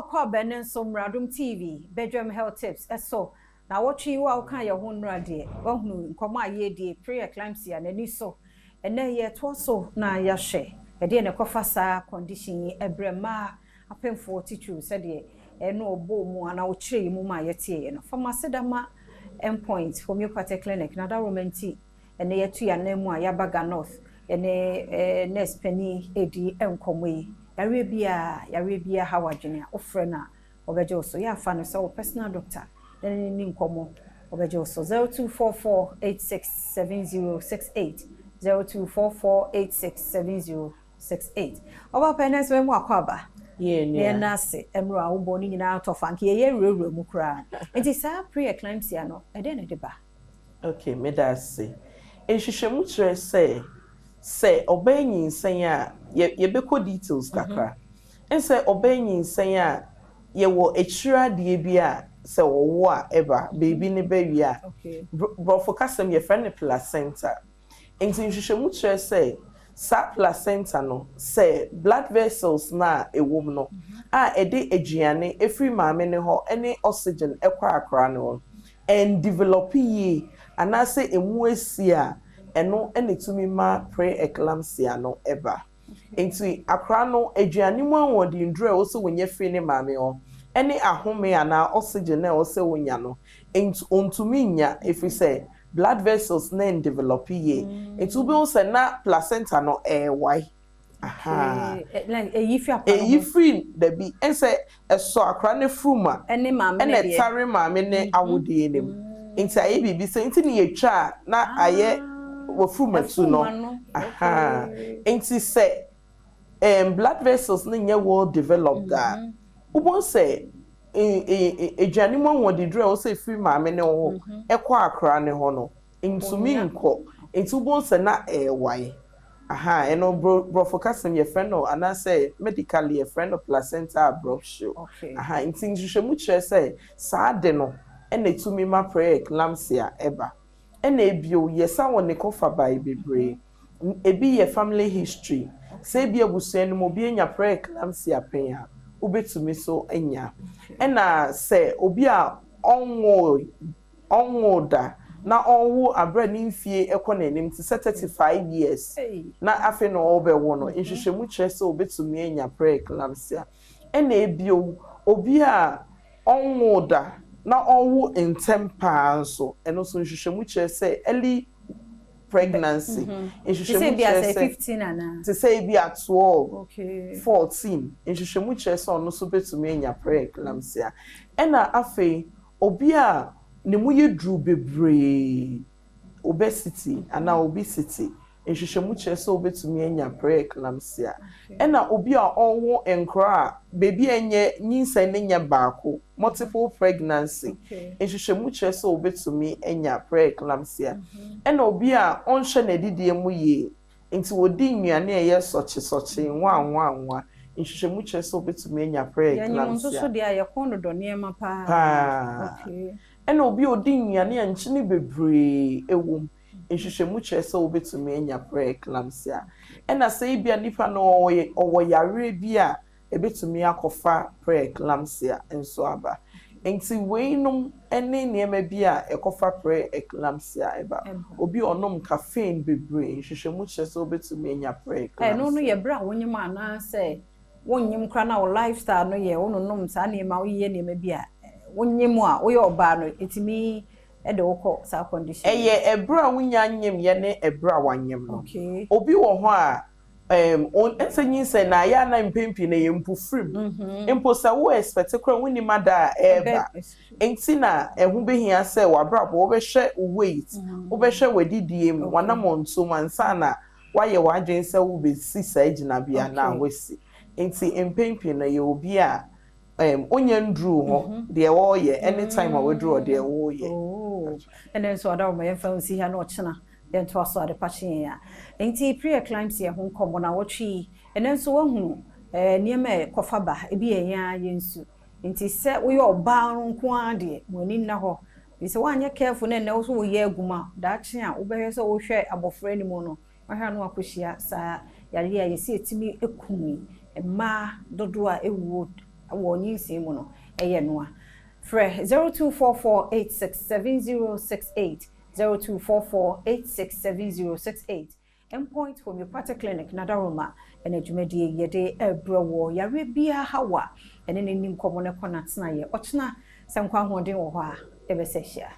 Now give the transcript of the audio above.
kwa benen so Adom TV Badwam health tips eso na watchi wa kan ye ho nra de wahunu nkoma ye de pre-eclampsia na ni so ene ye to so na ya hye e de ne kofa sa condition ebrema apemfo titu se de eno obo mu ana wo kire mu ma ye tie no pharmacy dama endpoint homeopathic clinic na da romanti ene ye tu ya na mu a ya baga north ene nurse penny edi enkomo yare bia hawadwene ofre na obeje so ya fa no so personal doctor then ni nkomo obeje so 0244867068 0244867068 oba penes we mu akwaba ye na se emro a wo boni nyina atofa nke ye rewre mu kra enti sa pre-eclampsia no e de ne de ba okay me da se ehwehwemu kire se obanyin sen a ye beko details kakra ense obanyin sen a ye wo echira de bia se wo a eba baby ne baby a bro for kasem ye friend placenta enti nhwehwemu kire sa placenta no se blood vessels na ewom no a ede aduane efri maame ne ho ene oxygen ekwa akra ne ho and develop ye anase emu asia eno enetumi ma pre-eclampsia no eba enti akra no aduane mu anwodi ndure wo so wonye firi ne maame ho ene ahome ana oxygen na wo se wonya no enti ontumi nya efi se blood vessels na develop ye enti ube wo se na placenta no why aha free da bi ense eso akra ne fruma ene maame ene tare maame ne awodie nem enti aye bibi se enti ne yetwa na aye wofumatu no aha enti se blood vessels no nye well developed that ubon say ejani mo wodi dre o say free maame ne ho ekwa akra ne ho no entumi nko enti ubon say na why aha eno bro focusing your friend no and I say medically a friend of placenta abruption aha enti nhwehwemu kire say saa de no ene tumi ma pre-eclampsia eba ena ebio yesa woni kofa bai bebre ebi ye family history se bi abusuan mo bi enya pre-eclampsia pen a ubetumi so enya ena se obi a onwo da na onwo abra ni mfie ekona enim ti 35 years na afi no obewo no nhwehwemu kire se obetumi enya pre-eclampsia ena ebio obi a onwo da na onwo intempa so eno so nhwehwemu kire se early pregnancy nhwehwemu kire se 15 ana to say be at 12 14 nhwehwemu kire se ono so betumi enya pre-eclampsia ena afi obi a ne mu yedru bebre obesity ana obesity nhwehwemu kire se obetumi enya pre-eclampsia ena obi a onwo enkra baby enye nyinsa ne nya baako multiple pregnancy nhwehwemu kire se obetumi enya pre-eclampsia ena obi a onhwe na didie mu ye enti wodi nnuane eye soche nwa nhwehwemu kire se obetumi enya pre-eclampsia ya nso so de ayekon do ne ma pa ena obi odi nnuane anchine bebre ewom nhwehwemu kire se obetumi enya pre-eclampsia ena se bia nipa no owo yare bia ebetumi akofa pre-eclampsia enso aba enti weinum ene niema bia ekofa pre-eclampsia eba obi onom caffeine bebre nhwehwemu kire se obetumi enya pre-eclampsia no no ye bra wonyim ana se wonyim kra na lifestyle no ye wononom sa niema wo ye niema bia wonyim a wo ye oba no etimi ede woko sa condition ebra wonya nyem ye ne ebra wanyem no obi wo ho a on ensenyin se na ya na mpempi na ye mpufrim empo sa wo expect kra woni mada eba enti na ehu behia se wabrabo wo behwe weight wo behwe wadidie mu wanamonto mansa na waye wadwen se wo be sisa agina bia na wesi enti mpempi na ye obi a onye ndru ho de wo ye anytime a wedru de wo ye enen so Adom ye fa nsi ha na ochina den to aso ade pachi ya enti pre-eclampsia ho nkomo na wotwi enen so wahu niema kofa ba ebi enya yensu enti se wo ye oba nko ade woni na ho bi se wanye careful na wo so wo ye aguma da chi a wo behwe se wo hwe abofra ni mu no ahwa no akohia sa yare ya yesi etimi ekumi ma dodo a ewu wo nyinsi mu no eye no a frɛ 0244867068 0244867068 Endpoint Homeopathic Clinic Nadaroma and adwumadie yede ebrewo yare bia hawa ene nim komo ne kona tena ye ochna sankwa hoden wo ho a ebesehia